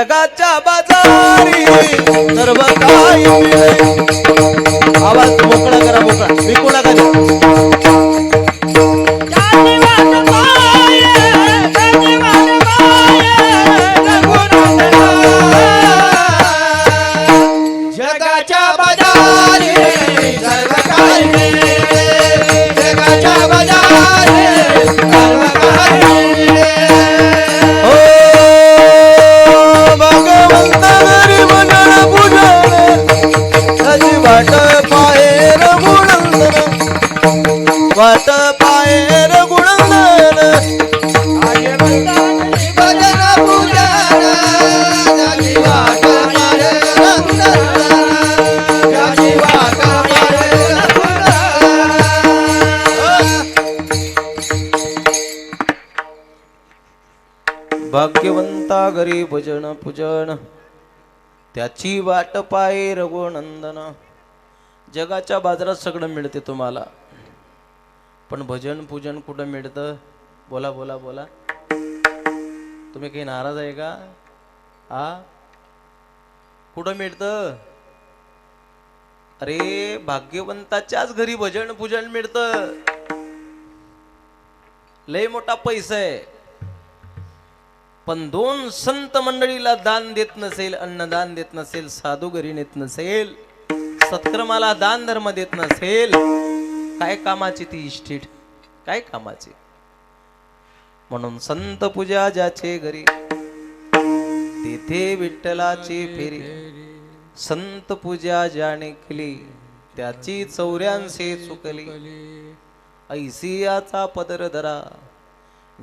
जगाच्या बाजारी सर्व काही मिळे. आवाज मोकळा करा, मोकळा विकू नका द्या. जगाच्या बाजारी सर्व काही मिळे. जगाच्या बाजारी सर्व काही मिळे. ओ भगवंत घरी भजन पूजन त्याची वाट पाहेर गुणंदन, वाट पाहेर गुणंदन. भजन पूजन त्याची वाट पाहेर गुणंदन, त्याची वाट पाहेर गुणंदन. भाग्यवंता घरी भजन पूजन त्याची वाट पाहे रघुनंदन. जगाच्या बाजारात सगळं मिळते तुम्हाला, पण भजन पूजन कुठं मिळतं? बोला बोला बोला. तुम्ही काही नाराज आहे का? कुठं मिळतं? अरे भाग्यवंताच्याच घरी भजन पूजन मिळतं. लय मोठा पैसा आहे, पण दोन संत मंडळीला दान देत नसेल, अन्नदान देत नसेल, साधू घरी नेत नसेल, सत्कर्माला दान धर्म देत नसेल, काय कामाची ती इस्टेट? काय कामाची? म्हणून संत पूजा ज्याचे घरी तेथे विठ्ठलाची फेरी. संत पूजा ज्याने केली त्याची 84 चुकली. ऐसियाचा पदर धरा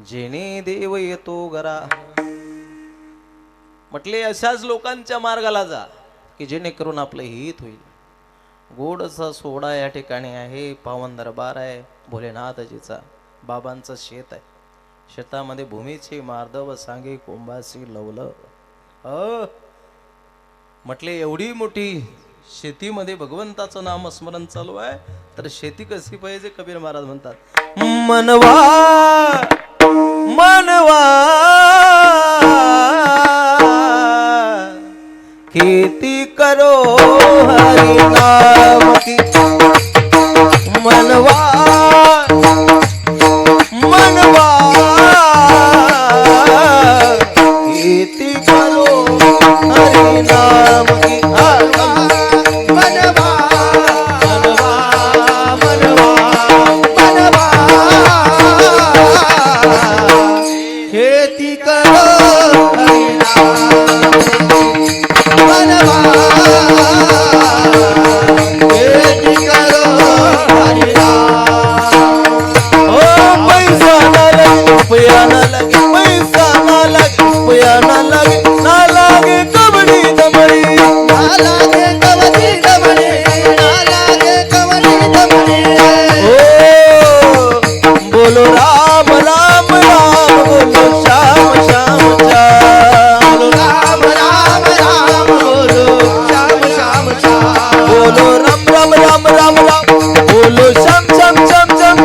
जेणे देव येतो घरा. म्हटले अशाच लोकांच्या मार्गाला जा की जेणेकरून आपलं हित होईल. गोडसा सोहळा या ठिकाणी आहे. पावन दरबार आहे भोलेनाथजीचा. बाबांचं शेत आहे. शेतामध्ये भूमीचे मार्दव सांगे कोंबासी लवलं. म्हटले एवढी मोठी शेतीमध्ये भगवंताचं नाम स्मरण चालू आहे, तर शेती कशी पाहिजे? कबीर महाराज म्हणतात, मनवा मनवा खेती करो हरि नाम की. मनवा मनवा खेती करो हरि नाम की. मनवा मनवा मनवा मनवा खेती करो हरि नाम. मनवा खेती करो हरि नाम. ओ पैसा ना लगे रुपया ना लगे, पैसा ना लगे रुपया ना लगे, ना लागे कबड्डी दमड़ी, ना लागे कवरी दमड़ी, ना लागे कवरी दमड़ी. ओ बोलो राम राम राम, बोलो श्याम श्याम श्याम, बोलो राम राम राम, बोलो श्याम श्याम श्याम. बोलो राम राम राम राम राम, बोलो श्याम श्याम श्याम श्याम,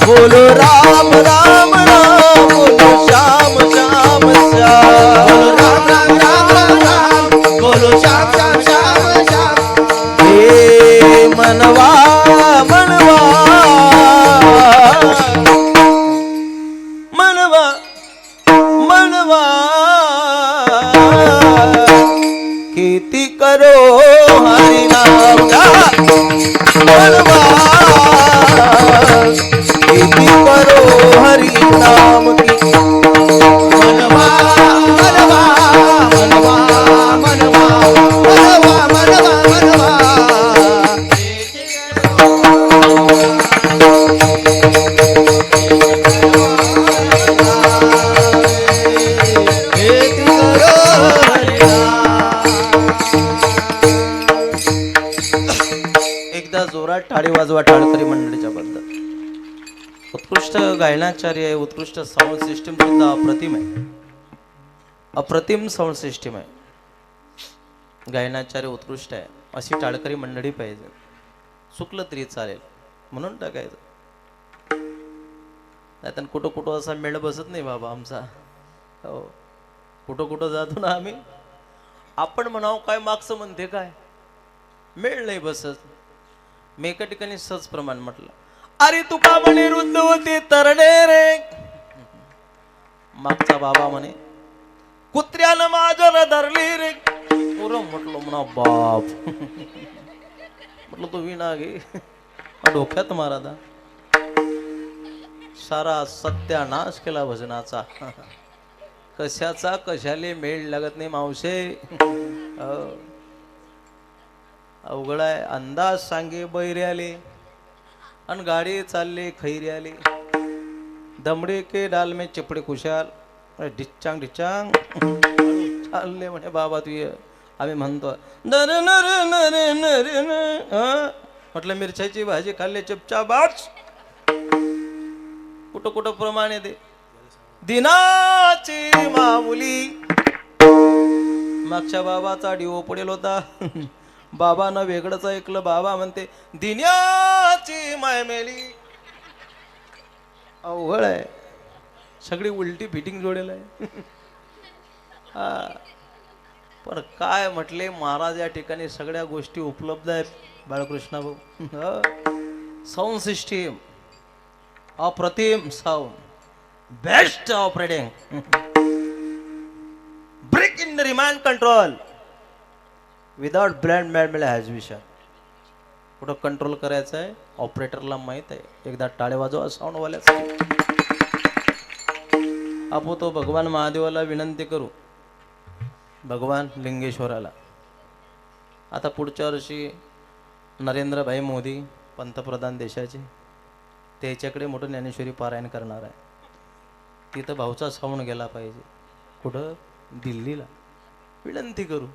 बोलो राम राम राम, बोलो श्याम श्याम श्याम. बोलो राम राम राम राम राम, बोलो श्याम श्याम श्याम श्याम. हे मनवा मनवा मनवा मनवा खेती करो हरि नाम का. मनवा खेती करो हरि नाम की. मनवा मनवा मनवा मनवा मनवा मनवा मनवा. खेती करो हरि नाम. एकदा जोरात टाळी वाजवा टाळकरी मंडळीच्या बद्दल. उत्कृष्ट गायनाचार्य आहे. उत्कृष्ट साऊंड सिस्टीम सुद्धा अप्रतिम आहे. अप्रतिम साऊंड सिस्टीम आहे. गायनाचार्य उत्कृष्ट आहे. अशी टाळकरी मंडळी पाहिजे. चुकलं तरी चालेल म्हणून टाकायचं. नाहीतर कुठं कुठं असा मेळ बसत नाही बाबा आमचा. हो कुठं कुठं जातो ना आम्ही, आपण म्हणावं काय मागचं म्हणते काय, मेळ नाही बसत. मी एका ठिकाणी सहज प्रमाण म्हटलं, अरे तुका म्हणे रुंद होते तरणे रे, मागचा बाबा म्हणे कुत्र्यानं माझ्याला धरली रे. म्हटलं म्हणा बाप, म्हटलं तो विना घे डोक्यात मारा, सारा सत्यानाश केला भजनाचा. कशाचा कशाले मेळ लागत नाही मावशे. अवघड आहे. अंदाज सांगे बैरे आले आणि गाडी चालले खैरी आले. दमडे के डाल में चिपडे खुशाल, ढिच्चांग ढिच्चांग चालले म्हणे बाबा तू ये. आम्ही म्हणतो नर नर नर नर न. म्हटलं मिरच्याची भाजी खाल्ली चपचाबाच. कुठं कुठं प्रमाण येते दिनाची मामुली. मागच्या बाबाचा डिओ पडेल होता, बाबानं वेगळंच ऐकलं. बाबा म्हणते दिन्याची माय मेली. अवघड आहे, सगळी उलटी फिटिंग जोडेल आहे. हा पण काय म्हटले महाराज, या ठिकाणी सगळ्या गोष्टी उपलब्ध आहेत बाळकृष्ण भाऊ. साऊंड सिस्टीम अप्रतिम, sound best operating, break in remand control without bland mad has vision. कुठं कंट्रोल करायचं आहे ऑपरेटरला माहित आहे. एकदा टाळे वाजवा साऊंड वाल्यासाठी. आपण तो भगवान महादेवाला विनंती करू, भगवान लिंगेश्वराला. आता पुढच्या वर्षी नरेंद्रभाई मोदी पंतप्रधान देशाचे, त्याच्याकडे मोठं ज्ञानेश्वरी पारायण करणार आहे. तिथं भाऊचा साऊंड गेला पाहिजे. कुठं? दिल्लीला. विनंती करू,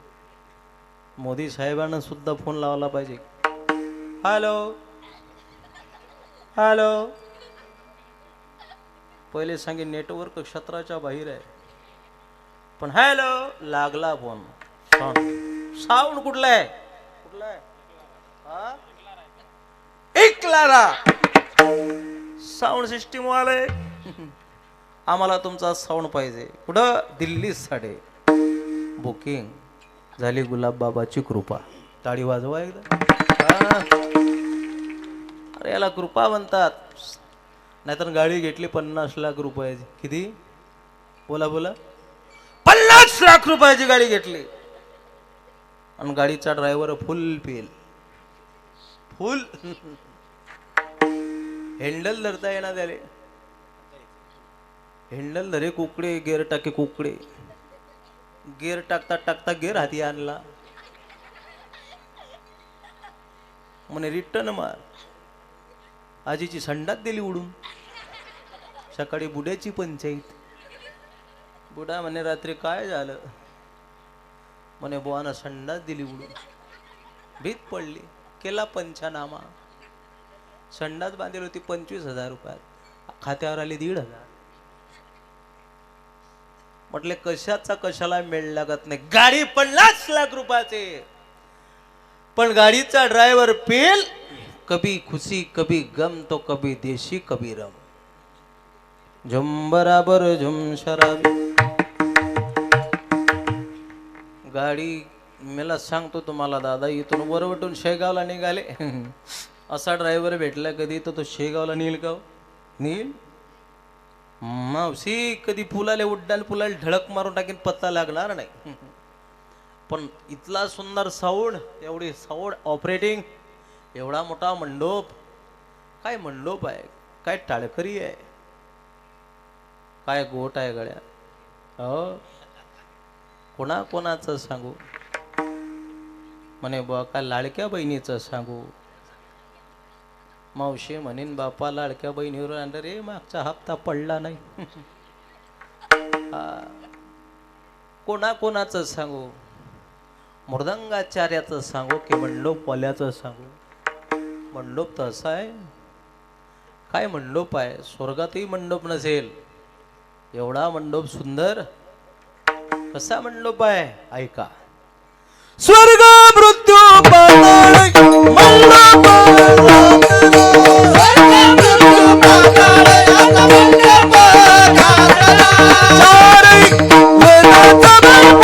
मोदी साहेबांना सुद्धा फोन लावला पाहिजे. हॅलो हॅलो, पहिले सांगे नेटवर्क क्षेत्राच्या बाहेर आहे, पण हॅलो लागला फोन. साऊंड कुठला आहे? कुठला आहे? एकलारा साऊंड सिस्टीम वाले, आम्हाला तुमचा साऊंड पाहिजे. कुठं? दिल्ली साठी बुकिंग झाली. गुलाब बाबाची कृपा. टाळी वाजवा एकदा. अरे याला कृपा म्हणतात. नाहीतर गाडी घेतली 50 लाख रुपयाची. किती? बोला बोला. 50 लाख रुपयाची गाडी घेतली आणि गाडीचा ड्रायव्हर फुल पेल. फुल हँडल धरता येणार त्याले. हँडल धरे कुकडे, गेअर टाके कुकडे. गेअर टाकता टाकता गेअर हाती आणला, म्हणे रिटर्न मार. आजीची संडात दिली उडून. सकाळी बुड्याची पंचायत. बुडा म्हणे रात्री काय झालं? म्हणे बुवानं संडात दिली उडून. भीत पडली, केला पंचनामा. संडात बांधली होती 25,000 रुपयात, खात्यावर आली 1,500. म्हटले कशाचा कशाला मेळ लागत नाही. गाडी 50 लाख रुपयाचे, पण गाडीचा ड्रायव्हर पेल. कभी खुशी कभी गम तो कभी देशी कभी रम. झुम बराबर झुम शराबी. गाडी मला सांगतो तुम्हाला दादा, इथून वरवटून शेगावला निघाले. असा ड्रायव्हर भेटला कधी तर तो शेगावला नेईल का? नेईल. मावशी कधी पुलाले उड्डाण पुलाला धडक मारून टाकीन, पत्ता लागणार नाही. पण इथला सुंदर साऊंड, एवढी साऊंड ऑपरेटिंग, एवढा मोठा मंडप. काय मंडप आहे, काय टाळकरी आहे, काय गोट आहे गड्या. हो, कोणाचं सांगू? म्हणे बा काय लाडक्या बहिणीचं सांगू? मावशी म्हणेन बापा लाडक्या बहिणीवर आणलं रे, मागचा हप्ता पडला नाही. कोणाचं सांगू? मृदंगाचार्याचं सांगू की मंडप वाल्याचं सांगू? मंडप तर असा आहे, काय मंडप आहे. स्वर्गातही मंडप नसेल एवढा मंडप सुंदर. कसा मंडप आहे ऐका. स्वर्ग मृत्यू पाताळ मंडप, चारही वनाचा बाळ